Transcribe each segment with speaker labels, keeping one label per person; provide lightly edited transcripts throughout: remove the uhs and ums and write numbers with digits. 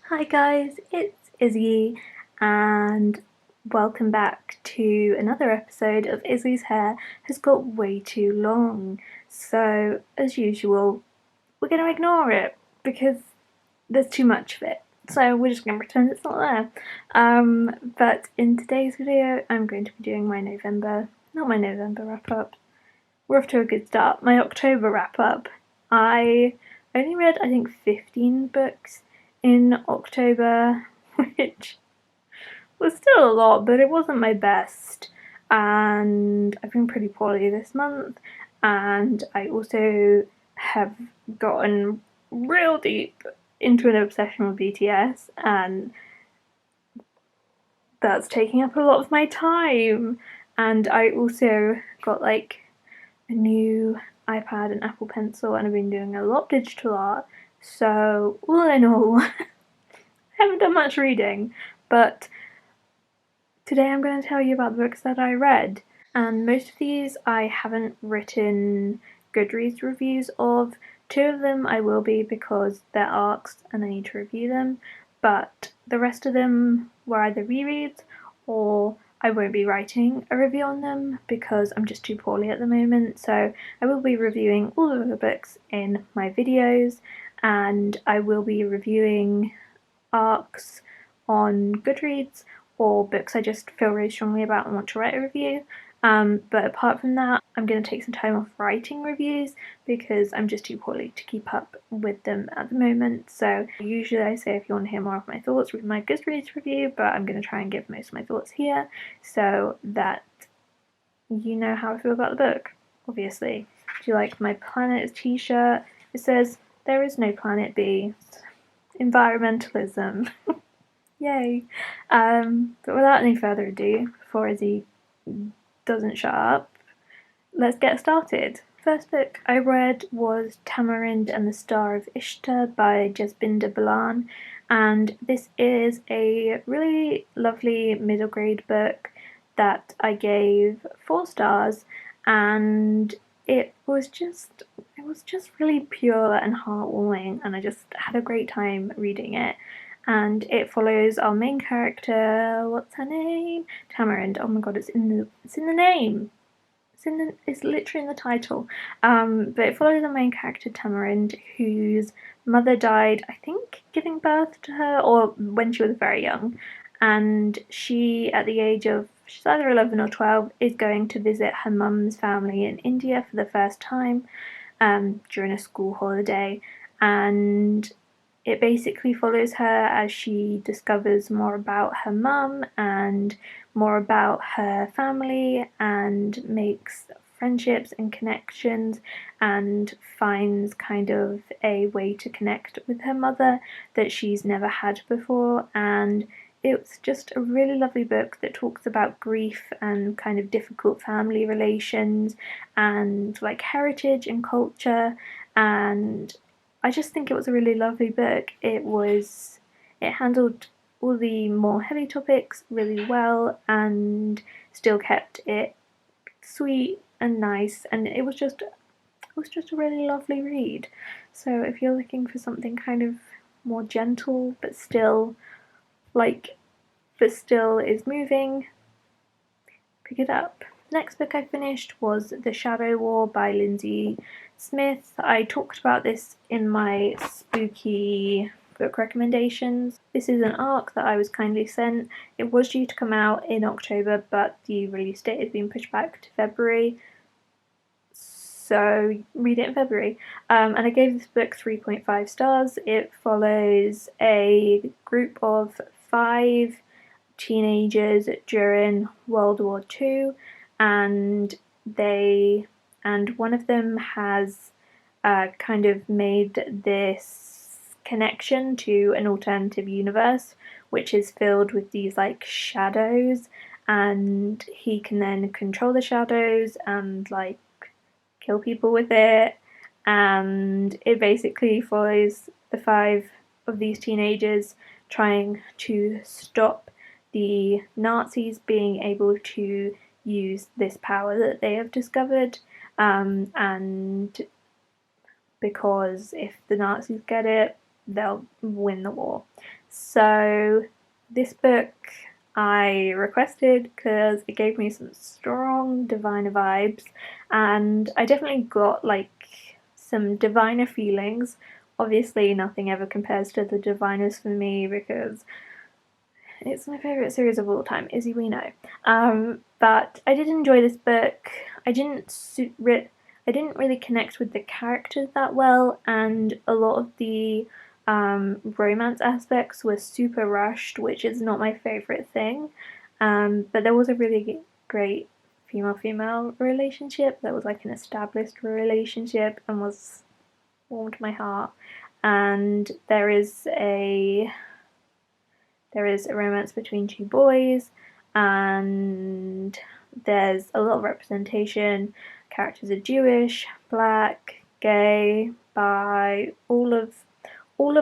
Speaker 1: Hi guys, it's Izzy and welcome back to another episode of Izzy's hair has got way too long. So, as usual, we're going to ignore it because there's too much of it. So we're just going to pretend it's not there. But in today's video, I'm going to be doing not my November wrap up. We're off to a good start. My October wrap up. I only read, I think, 15 books in October, which was still a lot, but it wasn't my best. And I've been pretty poorly this month, and I also have gotten real deep into an obsession with BTS, and that's taking up a lot of my time. And I also got like a new iPad and Apple Pencil, and I've been doing a lot of digital art. So all in all, I haven't done much reading, but today I'm going to tell you about the books that I read. And most of these I haven't written Goodreads reviews of. Two of them I will be because they're arcs and I need to review them, but the rest of them were either rereads or I won't be writing a review on them because I'm just too poorly at the moment. So I will be reviewing all of the books in my videos, and I will be reviewing arcs on Goodreads or books I just feel really strongly about and want to write a review. But apart from that, I'm going to take some time off writing reviews because I'm just too poorly to keep up with them at the moment. So usually I say if you want to hear more of my thoughts, read my Goodreads review, but I'm going to try and give most of my thoughts here so that you know how I feel about the book, obviously. Do you like my Planet t-shirt? It says, "There is no Planet B." Environmentalism. Yay. But without any further ado, before Izzy doesn't shut up, let's get started. First book I read was Tamarind and the Star of Ishtar by Jasbinder Balan, and this is a really lovely middle grade book that I gave 4 stars, and it was just really pure and heartwarming, and I just had a great time reading it. And it follows our main character. What's her name? Tamarind. Oh my god, it's in the name. It's literally in the title. But it follows our main character Tamarind, whose mother died, I think, giving birth to her, or when she was very young. And she, at the age of, she's either 11 or 12, is going to visit her mum's family in India for the first time during a school holiday. And it basically follows her as she discovers more about her mum and more about her family and makes friendships and connections and finds kind of a way to connect with her mother that she's never had before. And it's just a really lovely book that talks about grief and kind of difficult family relations and like heritage and culture, and I just think it was a really lovely book. It handled all the more heavy topics really well and still kept it sweet and nice, and it was just a really lovely read. So if you're looking for something kind of more gentle but still is moving, pick it up. Next book I finished was The Shadow War by Lindsay Smith. I talked about this in my spooky book recommendations. This is an arc that I was kindly sent. It was due to come out in October, but the release date has been pushed back to February. So read it in February. And I gave this book 3.5 stars. It follows a group of 5 teenagers during World War II, and one of them has kind of made this connection to an alternative universe which is filled with these like shadows, and he can then control the shadows and like kill people with it. And it basically follows the 5 of these teenagers trying to stop the Nazis being able to use this power that they have discovered, and because if the Nazis get it, they'll win the war. So this book I requested because it gave me some strong diviner vibes, and I definitely got like some diviner feelings. Obviously nothing ever compares to the Diviners for me because it's my favourite series of all time, Izzy we know. But I did enjoy this book. I didn't really connect with the characters that well, and a lot of the romance aspects were super rushed, which is not my favourite thing. But there was a really great female-female relationship that was like an established relationship and was warmed my heart. And there is a romance between two boys, and there's a lot of representation. Characters are Jewish, black, gay, bi, all of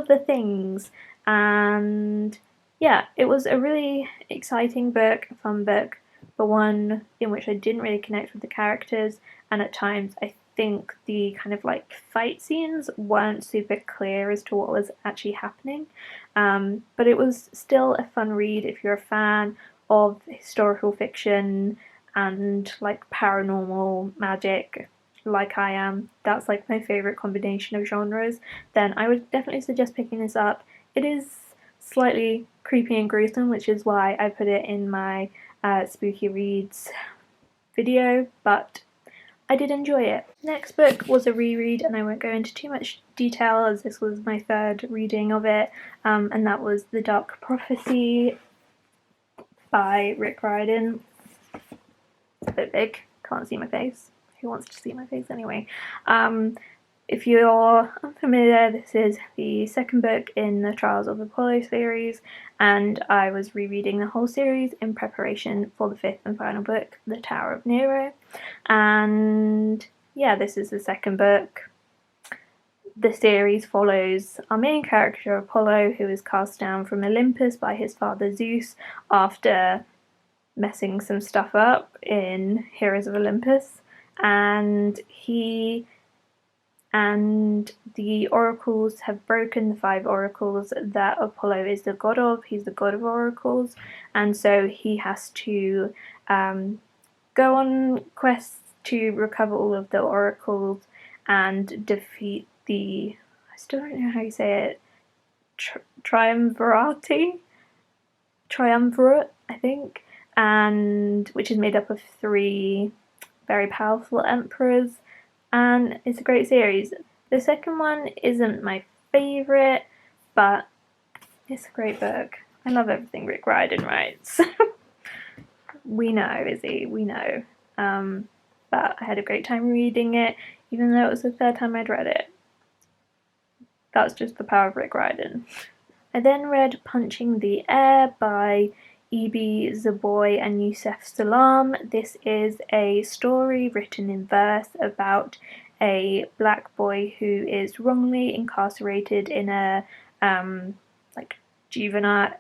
Speaker 1: the things. And yeah, it was a really exciting book, a fun book, but one in which I didn't really connect with the characters, and at times I think the kind of like fight scenes weren't super clear as to what was actually happening. But it was still a fun read if you're a fan of historical fiction and like paranormal magic, like I am. That's like my favourite combination of genres. Then I would definitely suggest picking this up. It is slightly creepy and gruesome, which is why I put it in my spooky reads video, but I did enjoy it. Next book was a reread, and I won't go into too much detail as this was my third reading of it, and that was The Dark Prophecy by Rick Riordan. It's a bit big, can't see my face. Who wants to see my face anyway? If you're unfamiliar, this is the second book in the Trials of Apollo series, and I was rereading the whole series in preparation for the fifth and final book, The Tower of Nero. And yeah, this is the second book. The series follows our main character, Apollo, who is cast down from Olympus by his father Zeus after messing some stuff up in Heroes of Olympus, and the oracles have broken, the 5 oracles that Apollo is the god of. He's the god of oracles, and so he has to go on quests to recover all of the oracles and defeat the, I still don't know how you say it, triumvirate, I think, and which is made up of 3 very powerful emperors, and it's a great series. The second one isn't my favourite, but it's a great book. I love everything Rick Riordan writes. We know, Izzy, we know. But I had a great time reading it, even though it was the third time I'd read it. That's just the power of Rick Riordan. I then read Punching the Air by E.B. Zaboy and Yusef Salaam. This is a story written in verse about a black boy who is wrongly incarcerated in a like juvenile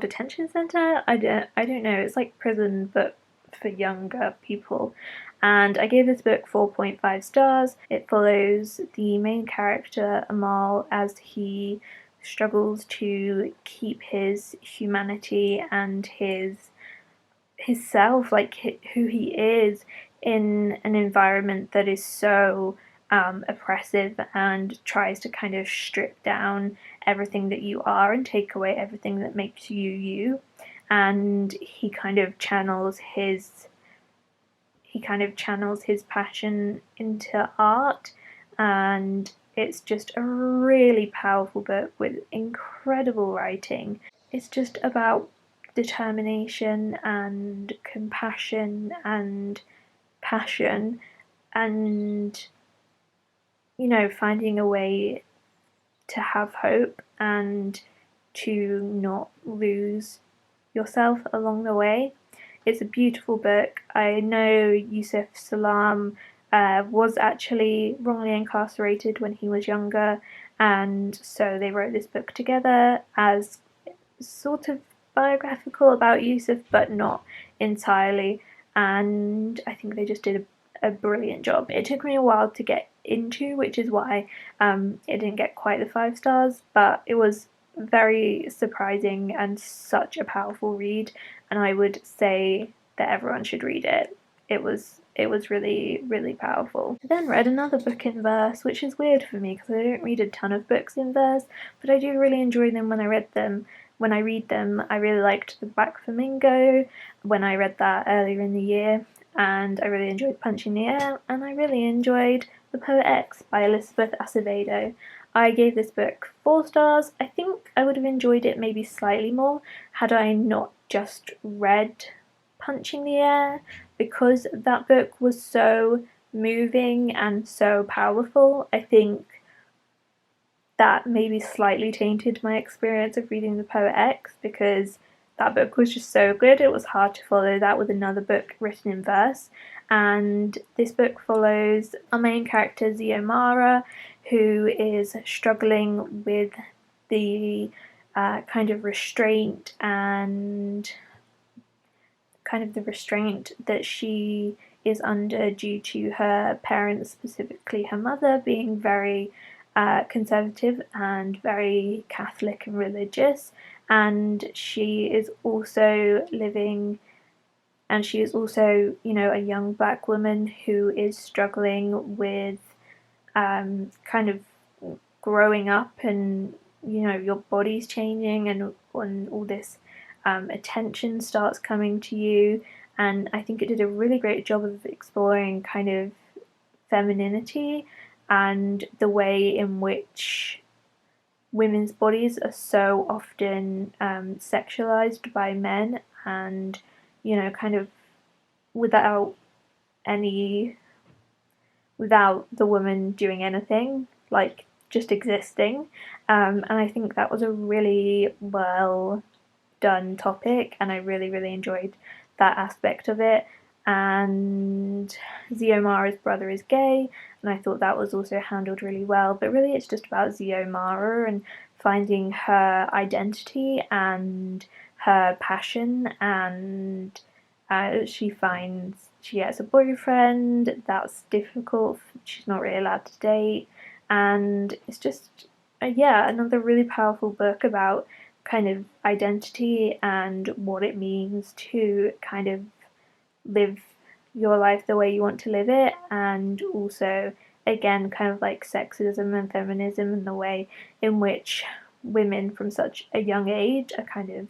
Speaker 1: detention center. I don't know. It's like prison but for younger people. And I gave this book 4.5 stars. It follows the main character Amal as he struggles to keep his humanity and his self, like who he is, in an environment that is so oppressive and tries to kind of strip down everything that you are and take away everything that makes you you. And he kind of channels his passion into art, and it's just a really powerful book with incredible writing. It's just about determination and compassion and passion, and finding a way to have hope and to not lose yourself along the way. It's a beautiful book. I know Yusef Salaam was actually wrongly incarcerated when he was younger, and so they wrote this book together as sort of biographical about Yusuf, but not entirely. And I think they just did a brilliant job. It took me a while to get into, which is why it didn't get quite the 5 stars, but it was very surprising and such a powerful read, and I would say that everyone should read it. It was really, really powerful. I then read another book in verse, which is weird for me because I don't read a ton of books in verse, but I do really enjoy them when I read them. When I read them, I really liked The Black Flamingo when I read that earlier in the year, and I really enjoyed Punching the Air, and I really enjoyed The Poet X by Elizabeth Acevedo. I gave this book 4 stars. I think I would have enjoyed it maybe slightly more had I not just read Punching the Air, because that book was so moving and so powerful. I think that maybe slightly tainted my experience of reading The Poet X, because that book was just so good. It was hard to follow that with another book written in verse. And this book follows our main character, Ziomara, who is struggling with the kind of restraint that she is under due to her parents, specifically her mother, being very conservative and very Catholic and religious, and she is also, a young black woman who is struggling with kind of growing up, and your body's changing, and all this attention starts coming to you. And I think it did a really great job of exploring kind of femininity and the way in which women's bodies are so often sexualized by men, and kind of without the woman doing anything, like just existing. And I think that was a really well done topic, and I really, really enjoyed that aspect of it. And Ziomara's brother is gay, and I thought that was also handled really well. But really, it's just about Ziomara and finding her identity and her passion, and she gets a boyfriend. That's difficult. She's not really allowed to date, and it's just another really powerful book about kind of identity and what it means to kind of live your life the way you want to live it, and also again kind of like sexism and feminism and the way in which women from such a young age are kind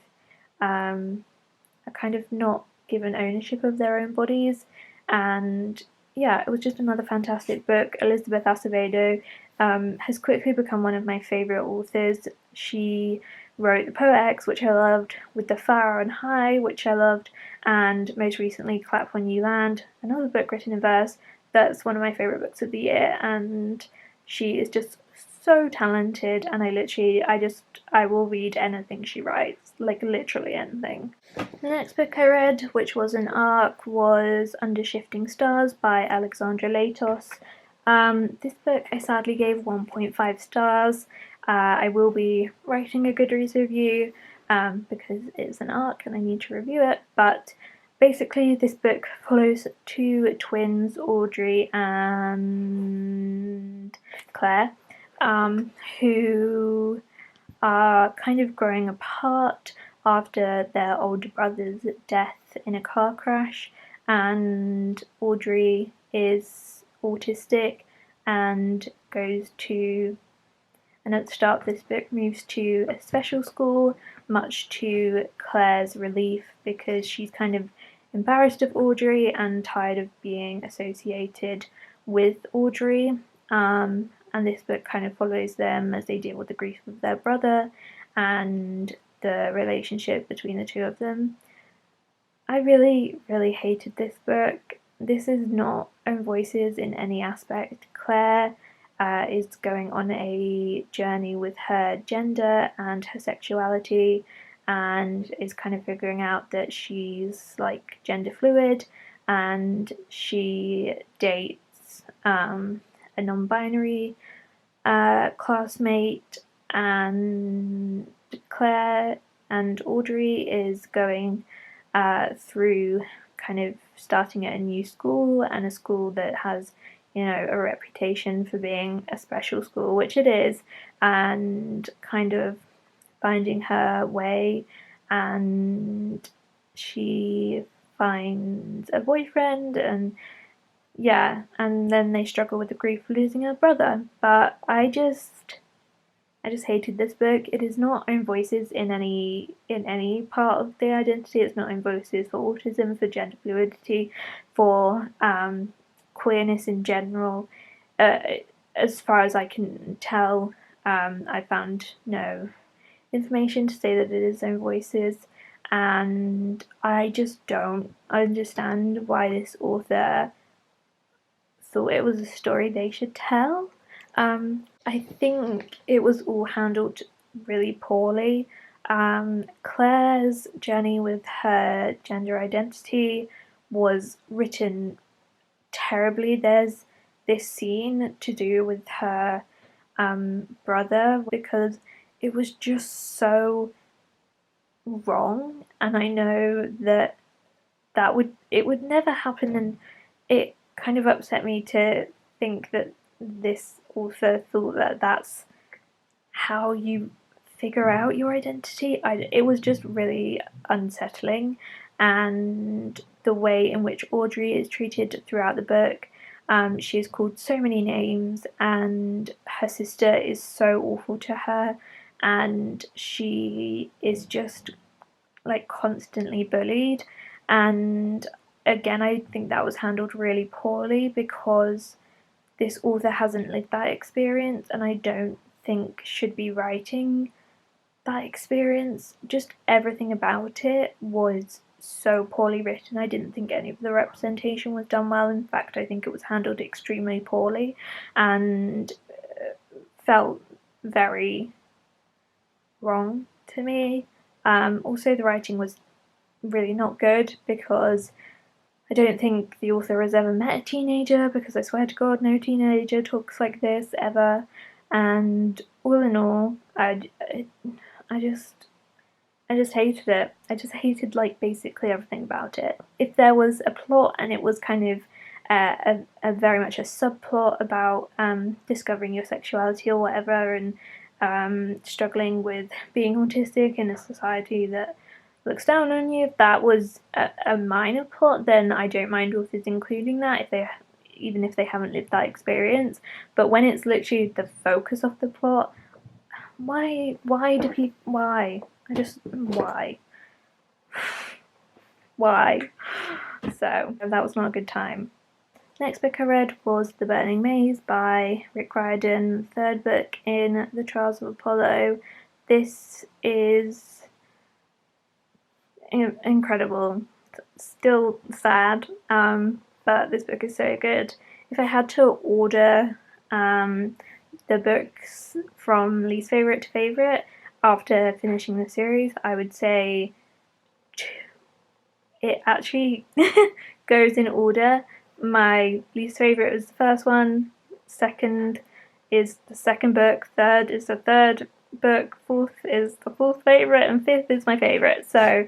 Speaker 1: of not given ownership of their own bodies. And yeah, it was just another fantastic book. Elizabeth Acevedo has quickly become one of my favourite authors. She wrote The Poet X, which I loved, With the Far and High, which I loved, and most recently Clap When You Land, another book written in verse. That's one of my favourite books of the year, and she is just so talented, and I will read anything she writes, like literally anything. The next book I read, which was an ARC, was Under Shifting Stars by Alexandra Latos. This book I sadly gave 1.5 stars. I will be writing a Goodreads review because it's an ARC and I need to review it, but basically this book follows two twins, Audrey and Claire, who are kind of growing apart after their older brother's death in a car crash, and Audrey is autistic and at the start of this book moves to a special school, much to Claire's relief, because she's kind of embarrassed of Audrey and tired of being associated with Audrey. And this book kind of follows them as they deal with the grief of their brother and the relationship between the two of them. I really, really hated this book. This is not Own Voices in any aspect. Claire is going on a journey with her gender and her sexuality, and is kind of figuring out that she's like gender fluid, and she dates a non-binary classmate, and Claire and Audrey is going through kind of starting at a new school, and a school that has you know, a reputation for being a special school, which it is, and kind of finding her way, and she finds a boyfriend, and yeah, and then they struggle with the grief of losing her brother. But I just hated this book. It is not own voices in any part of the identity. It's not own voices for autism, for gender fluidity, for queerness in general. As far as I can tell, I found no information to say that it is own voices, and I just don't understand why this author thought it was a story they should tell. I think it was all handled really poorly. Claire's journey with her gender identity was written terribly. There's this scene to do with her brother because it was just so wrong, and I know that it would never happen, and it kind of upset me to think that this author thought that that's how you figure out your identity. It was just really unsettling, and the way in which Audrey is treated throughout the book. She is called so many names, and her sister is so awful to her, and she is just like constantly bullied. And again, I think that was handled really poorly because this author hasn't lived that experience, and I don't think should be writing that experience. Just everything about it was so poorly written. I didn't think any of the representation was done well. In fact, I think it was handled extremely poorly and felt very wrong to me. Also, the writing was really not good because I don't think the author has ever met a teenager, because I swear to God, no teenager talks like this ever. And all in all, I just hated it. I just hated like basically everything about it. If there was a plot and it was kind of a very much a subplot about discovering your sexuality or whatever, and struggling with being autistic in a society that looks down on you, if that was a minor plot, then I don't mind authors including that even if they haven't lived that experience. But when it's literally the focus of the plot, why do people, why? Why? Why? So that was not a good time. Next book I read was The Burning Maze by Rick Riordan, third book in the Trials of Apollo. This is incredible. Still sad, but this book is so good. If I had to order the books from least favourite to favourite after finishing the series, I would say it actually goes in order. My least favourite was the first one, second is the second book, third is the third book, fourth is the fourth favourite, and fifth is my favourite. So,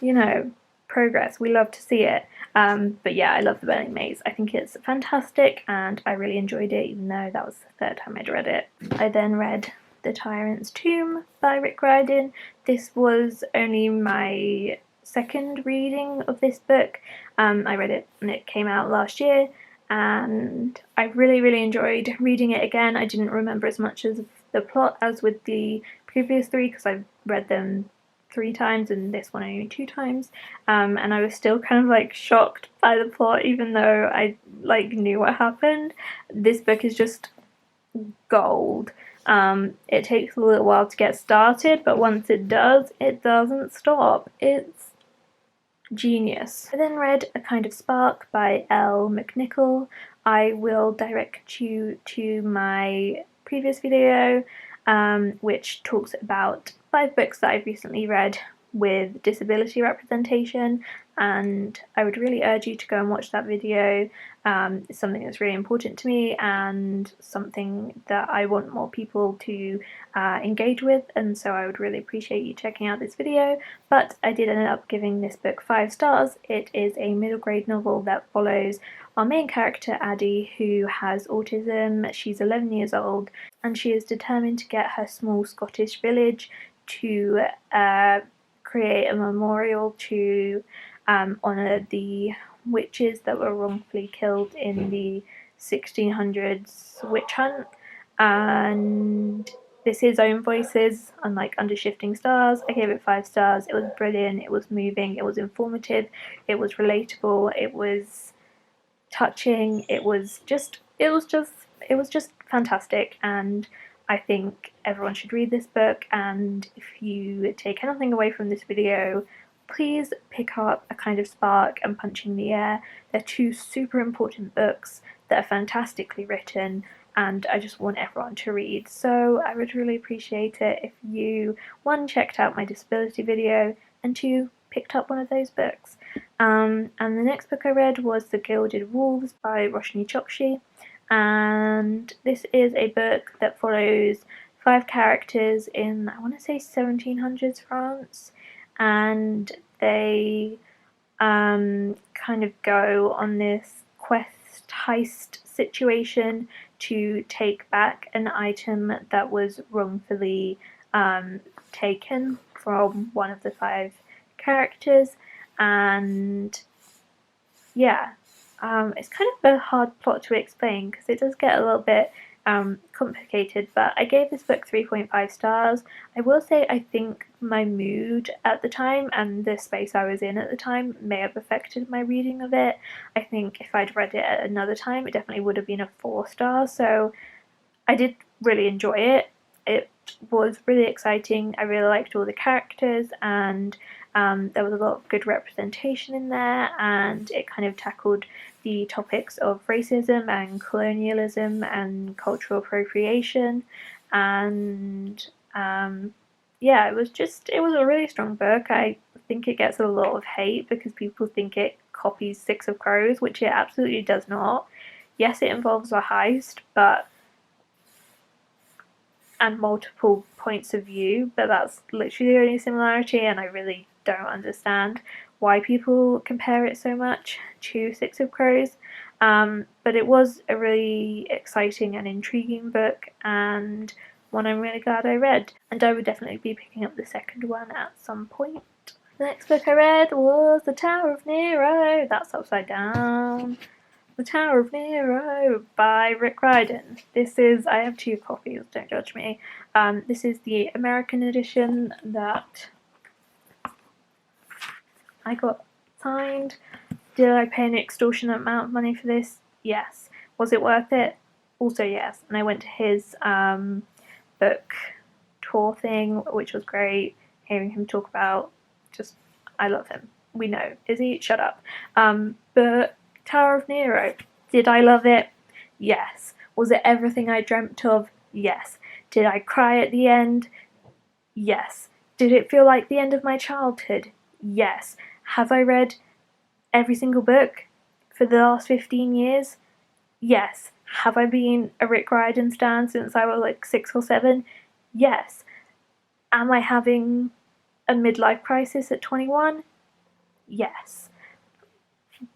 Speaker 1: you know, progress. We love to see it. But yeah, I love The Burning Maze. I think it's fantastic, and I really enjoyed it, even though that was the third time I'd read it. I then read The Tyrant's Tomb by Rick Riordan. This was only my second reading of this book. I read it when it came out last year, and I really enjoyed reading it again. I didn't remember as much of the plot as with the previous three, because I've read them 3 times and this one only 2 times, and I was still kind of like shocked by the plot, even though I like knew what happened. This book is just gold. It takes a little while to get started, but once it does, it doesn't stop. It's genius. I then read A Kind of Spark by Elle McNichol. I will direct you to my previous video, which talks about 5 books that I've recently read with disability representation. and I would really urge you to go and watch that video. It's something that's really important to me and something that I want more people to engage with, and so I would really appreciate you checking out this video. But I did end up giving this book 5 stars. It is a middle grade novel that follows our main character Addie, who has autism. She's 11 years old and she is determined to get her small Scottish village to create a memorial to honour the witches that were wrongfully killed in the 1600s witch hunt. And this is Own Voices, unlike Under Shifting Stars. I gave it 5 stars. It was brilliant, it was moving, it was informative, it was relatable, it was touching, it was just fantastic, and I think everyone should read this book. And if you take anything away from this video, please pick up A Kind of Spark and Punching the Air. They're 2 super important books that are fantastically written, and I just want everyone to read. So I would really appreciate it if you, 1, checked out my disability video, and 2, picked up one of those books. And the next book I read was The Gilded Wolves by Roshni Chokshi, and this is a book that follows 5 characters in, I want to say, 1700s France, and they kind of go on this quest heist situation to take back an item that was wrongfully taken from one of the 5 characters. And yeah, it's kind of a hard plot to explain because it does get a little bit complicated, but I gave this book 3.5 stars. I will say I think my mood at the time and the space I was in at the time may have affected my reading of it. I think if I'd read it at another time, it definitely would have been a 4 star, so I did really enjoy it. It was really exciting. I really liked all the characters, and there was a lot of good representation in there, and it kind of tackled the topics of racism and colonialism and cultural appropriation. And yeah, it was a really strong book. I think it gets a lot of hate because people think it copies Six of Crows, which it absolutely does not. Yes, it involves a heist, and multiple points of view, but that's literally the only similarity, and I really don't understand why people compare it so much to Six of Crows. But it was a really exciting and intriguing book, and one I'm really glad I read, and I would definitely be picking up the second one at some point. The next book I read was The Tower of Nero. That's upside down. The Tower of Nero by Rick Riordan. This is, I have 2 copies, don't judge me. This is the American edition that I got signed. Did I pay an extortionate amount of money for this? Yes. Was it worth it? Also yes. And I went to his book tour thing, which was great. Hearing him talk about, I love him. We know. Izzy, shut up. But Tower of Nero. Did I love it? Yes. Was it everything I dreamt of? Yes. Did I cry at the end? Yes. Did it feel like the end of my childhood? Yes. Have I read every single book for the last 15 years? Yes. Have I been a Rick Riordan stan since I was like 6 or 7? Yes. Am I having a midlife crisis at 21? Yes.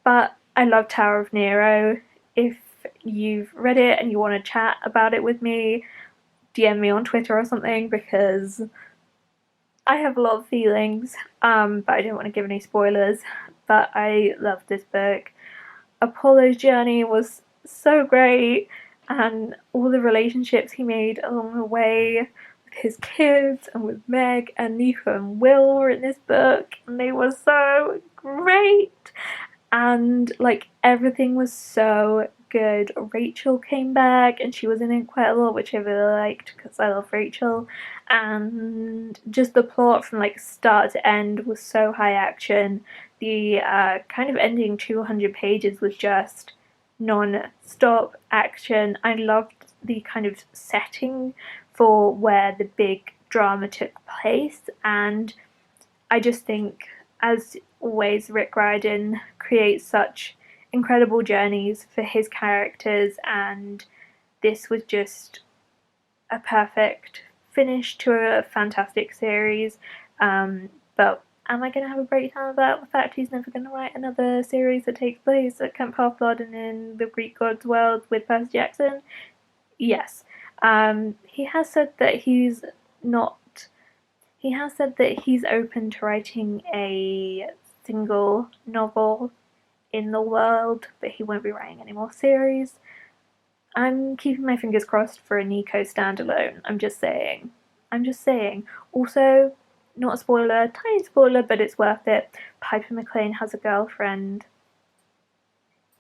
Speaker 1: But I love Tower of Nero. If you've read it and you want to chat about it with me, DM me on Twitter or something, because I have a lot of feelings, but I don't want to give any spoilers. But I love this book. Apollo's journey was so great, and all the relationships he made along the way with his kids and with Meg and Nico and Will were in this book, and they were so great. And like everything was so good. Rachel came back and she was in it quite a lot, which I really liked because I love Rachel. And just the plot from like start to end was so high action. The kind of ending 200 pages was just non-stop action. I loved the kind of setting for where the big drama took place, and I just think as always Rick Riordan creates such incredible journeys for his characters, and this was just a perfect finish to a fantastic series. But am I going to have a breakdown about the fact he's never going to write another series that takes place at Camp Half-Blood and in the Greek gods world with Percy Jackson? Yes. He has said that he's not. He has said that he's open to writing a single novel in the world, but he won't be writing any more series. I'm keeping my fingers crossed for a Nico standalone. I'm just saying. Also, not a spoiler, tiny spoiler, but it's worth it. Piper McLean has a girlfriend.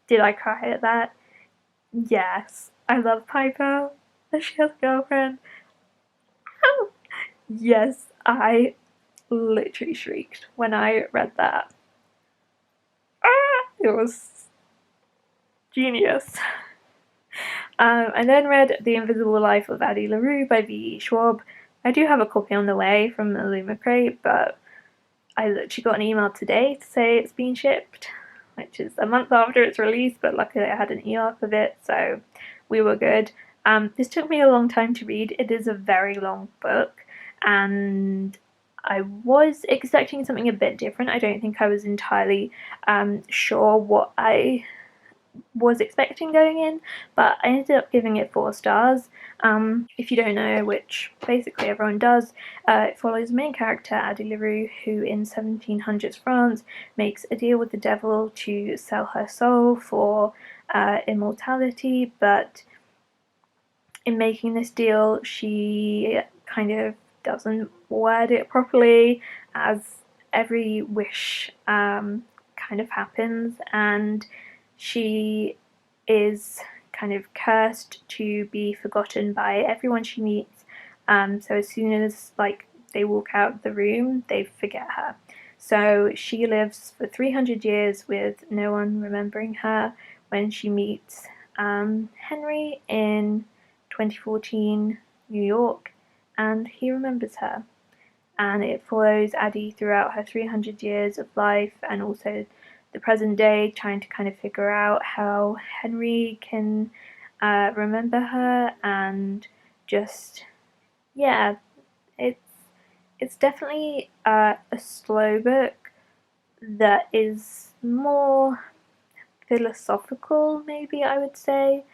Speaker 1: Did I cry at that? Yes. I love Piper. She has a girlfriend. Oh. Yes, I literally shrieked when I read that. It was genius. I then read The Invisible Life of Addie LaRue by V.E. Schwab. I do have a copy on the way from the Luma crate, but I literally got an email today to say it's been shipped, which is a month after its release, but luckily I had an e-arc of it, so we were good. This took me a long time to read. It is a very long book, and I was expecting something a bit different. I don't think I was entirely sure what I was expecting going in, but I ended up giving it 4 stars. If you don't know, which basically everyone does, it follows the main character, Addie LaRue, who in 1700s France makes a deal with the devil to sell her soul for immortality, but in making this deal, she kind of doesn't word it properly, as every wish kind of happens, and she is kind of cursed to be forgotten by everyone she meets. So as soon as they walk out of the room, they forget her. So she lives for 300 years with no one remembering her when she meets Henry in 2014 New York, and he remembers her. And it follows Addie throughout her 300 years of life and also the present day, trying to kind of figure out how Henry can remember her, and just, yeah, it's definitely a slow book that is more philosophical, maybe I would say,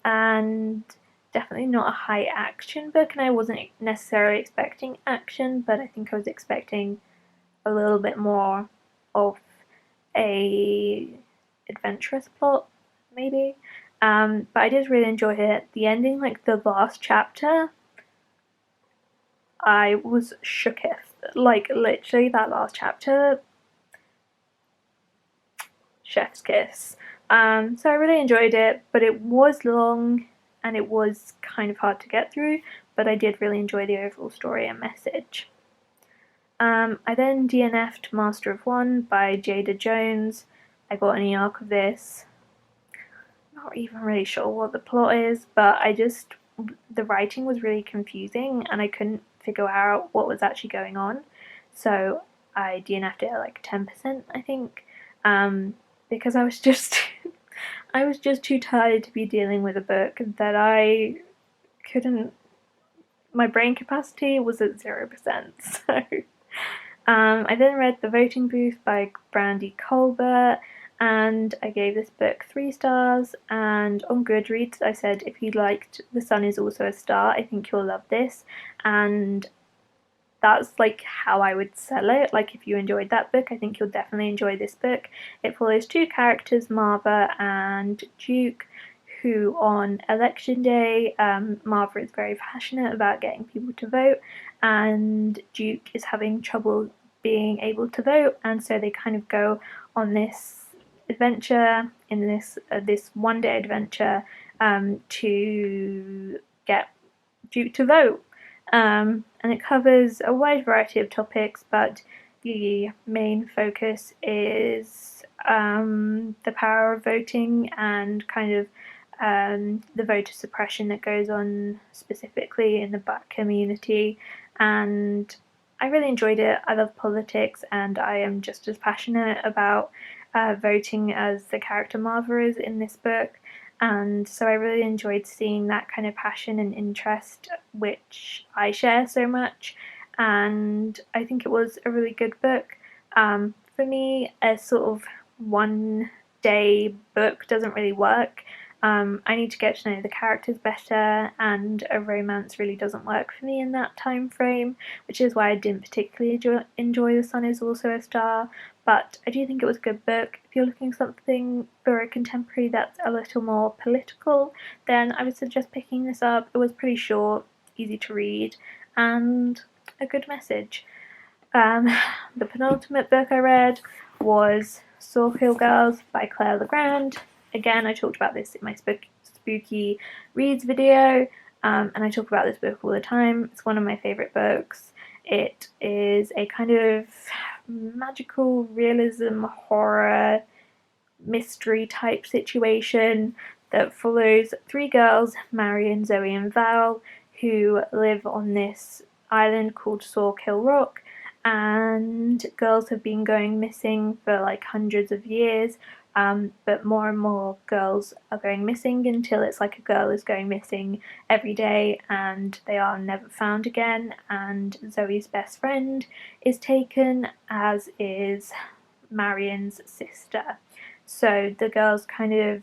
Speaker 1: and definitely not a high action book, and I wasn't necessarily expecting action, but I think I was expecting a little bit more of a adventurous plot, maybe. But I did really enjoy it. The ending, the last chapter, I was shooketh. Literally, that last chapter, chef's kiss. So I really enjoyed it, but it was long and it was kind of hard to get through, but I did really enjoy the overall story and message. I then DNF'd Master of One by Jada Jones. I got an e-arc of this. Not even really sure what the plot is, but the writing was really confusing and I couldn't figure out what was actually going on. So I DNF'd it at 10%, I think, because I was just too tired to be dealing with a book that I couldn't. My brain capacity was at 0%. So I then read The Voting Booth by Brandy Colbert, and I gave this book 3 stars, and on Goodreads I said, if you liked The Sun Is Also a Star, I think you'll love this, and that's how I would sell it. If you enjoyed that book, I think you'll definitely enjoy this book. It follows 2 characters, Marva and Duke, who on election day, Marva is very passionate about getting people to vote, and Duke is having trouble being able to vote, and so they kind of go on this adventure, in this one-day adventure, to get Duke to vote. And it covers a wide variety of topics, but the main focus is the power of voting and kind of the voter suppression that goes on specifically in the Black community, and I really enjoyed it. I love politics, and I am just as passionate about voting as the character Martha is in this book. And so I really enjoyed seeing that kind of passion and interest, which I share so much. And I think it was a really good book. For me, a sort of one day book doesn't really work. I need to get to know the characters better, and a romance really doesn't work for me in that time frame, which is why I didn't particularly enjoy The Sun Is Also a Star. But I do think it was a good book. If you're looking for something for a contemporary that's a little more political, then I would suggest picking this up. It was pretty short, easy to read, and a good message. The penultimate book I read was Sawfield Girls by Claire Legrand. Again, I talked about this in my spooky reads video, and I talk about this book all the time. It's one of my favourite books. It is a kind of magical realism horror mystery type situation that follows three girls, Marion, Zoe and Val, who live on this island called Sawkill Rock, and girls have been going missing for like hundreds of years, but more and more girls are going missing until it's like a girl is going missing every day and they are never found again. And Zoe's best friend is taken, as is Marion's sister. So the girls kind of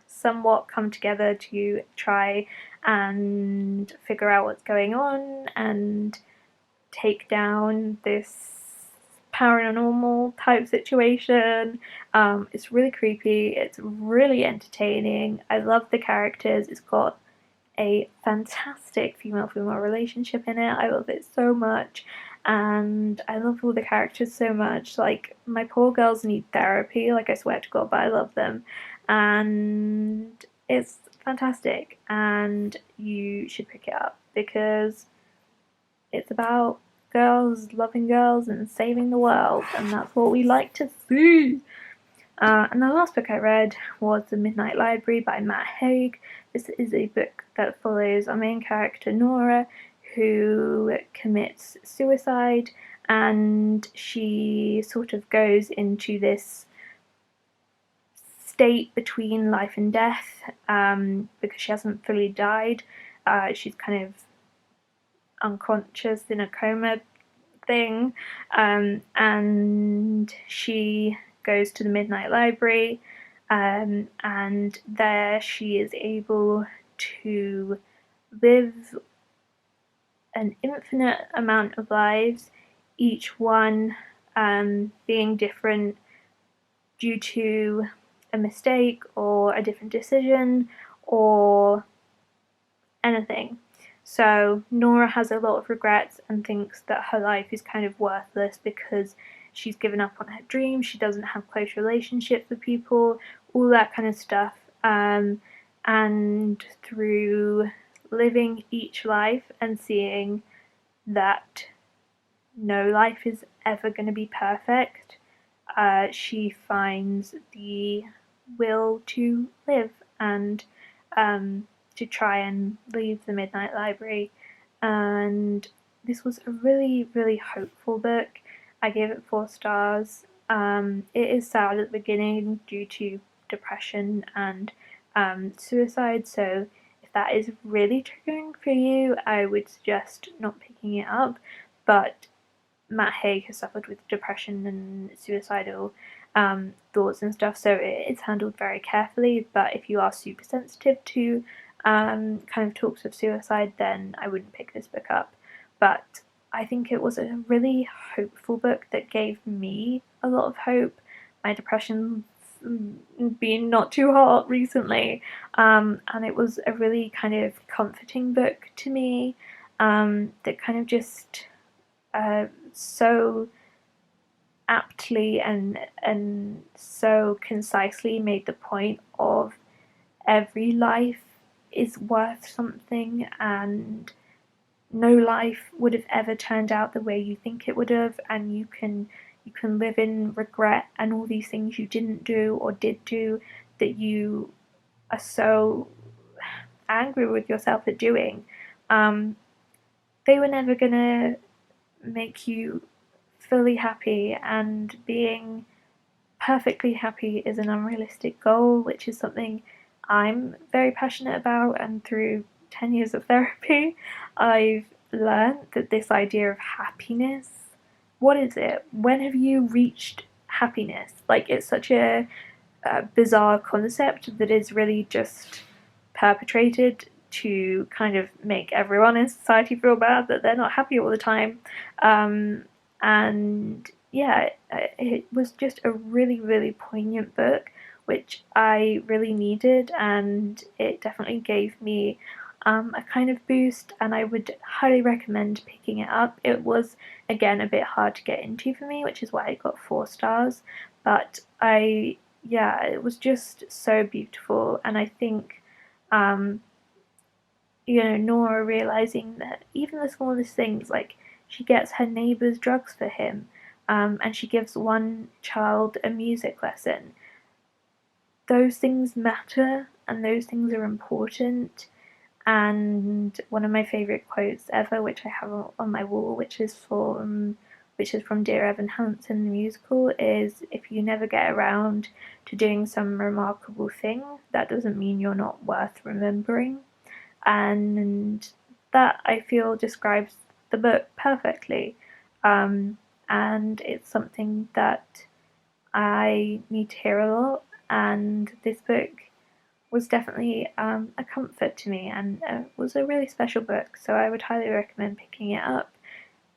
Speaker 1: somewhat come together to try and figure out what's going on and take down this paranormal type situation. It's really creepy, it's really entertaining. I love the characters. It's got a fantastic female-female relationship in it. I love it so much, and I love all the characters so much. Like, my poor girls need therapy, like, I swear to God, but I love them, and it's fantastic, and you should pick it up because it's about girls loving girls and saving the world, and that's what we like to see. And the last book I read was The Midnight Library by Matt Haig. This is a book that follows our main character, Nora, who commits suicide, and she sort of goes into this state between life and death, because she hasn't fully died. She's kind of unconscious in a coma thing, and she goes to the Midnight Library, and there she is able to live an infinite amount of lives, each one being different due to a mistake or a different decision or anything. So Nora has a lot of regrets and thinks that her life is kind of worthless because she's given up on her dreams, she doesn't have close relationships with people, all that kind of stuff. And through living each life and seeing that no life is ever going to be perfect, she finds the will to live and to try and leave the Midnight Library. And this was a really, really hopeful book. I gave it 4 stars. It is sad at the beginning due to depression and suicide, so if that is really triggering for you, I would suggest not picking it up. But Matt Haig has suffered with depression and suicidal thoughts and stuff, so it's handled very carefully. But if you are super sensitive to kind of talks of suicide, then I wouldn't pick this book up. But I think it was a really hopeful book that gave me a lot of hope. My depression been not too hot recently, and it was a really kind of comforting book to me, that kind of just so aptly and so concisely made the point of every life is worth something, and no life would have ever turned out the way you think it would have, and you can live in regret and all these things you didn't do or did do that you are so angry with yourself at doing. They were never gonna make you fully happy, and being perfectly happy is an unrealistic goal, which is something I'm very passionate about. And through 10 years of therapy, I've learned that this idea of happiness, what is it? When have you reached happiness? Like, it's such a bizarre concept that is really just perpetrated to kind of make everyone in society feel bad that they're not happy all the time. And yeah, it was just a really, really poignant book, which I really needed, and it definitely gave me a kind of boost, and I would highly recommend picking it up. It was, again, a bit hard to get into for me, which is why it got 4 stars, but yeah, it was just so beautiful. And I think, um, Nora realizing that even the smallest things, like she gets her neighbor's drugs for him, and she gives one child a music lesson, those things matter and those things are important. And one of my favorite quotes ever, which I have on my wall, which is from Dear Evan Hansen the musical, is if you never get around to doing some remarkable thing, that doesn't mean you're not worth remembering. And that, I feel, describes the book perfectly. Um, and it's something that I need to hear a lot. And this book was definitely a comfort to me, and was a really special book. So I would highly recommend picking it up.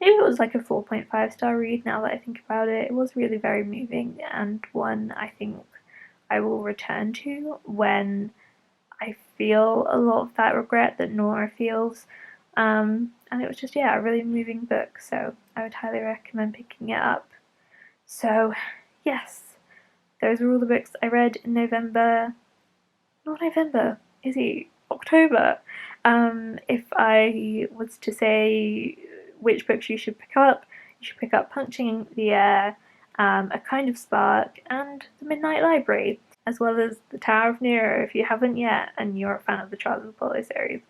Speaker 1: Maybe it was like a 4.5-star read now that I think about it. It was really very moving, and one I think I will return to when I feel a lot of that regret that Nora feels. And it was just, yeah, a really moving book, so I would highly recommend picking it up. So, yes, those were all the books I read in November. Not November, is it? October. If I was to say which books you should pick up, you should pick up Punching the Air, A Kind of Spark, and The Midnight Library, as well as The Tower of Nero if you haven't yet and you're a fan of the Charles of Apollo series.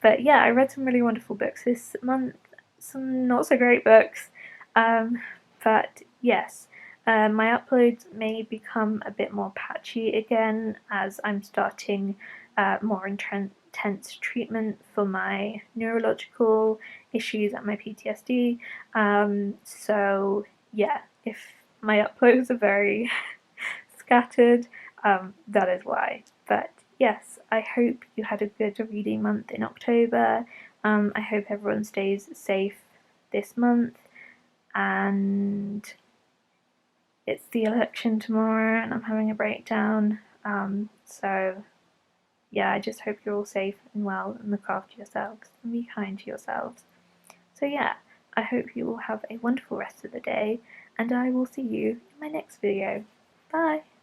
Speaker 1: But yeah, I read some really wonderful books this month, some not so great books. But yes, my uploads may become a bit more patchy again as I'm starting more intense treatment for my neurological issues and my PTSD. So yeah, if my uploads are very scattered, that is why. But yes, I hope you had a good reading month in October. I hope everyone stays safe this month, and it's the election tomorrow and I'm having a breakdown. So yeah, I just hope you're all safe and well and look after yourselves and be kind to yourselves. So yeah, I hope you all have a wonderful rest of the day, and I will see you in my next video. Bye!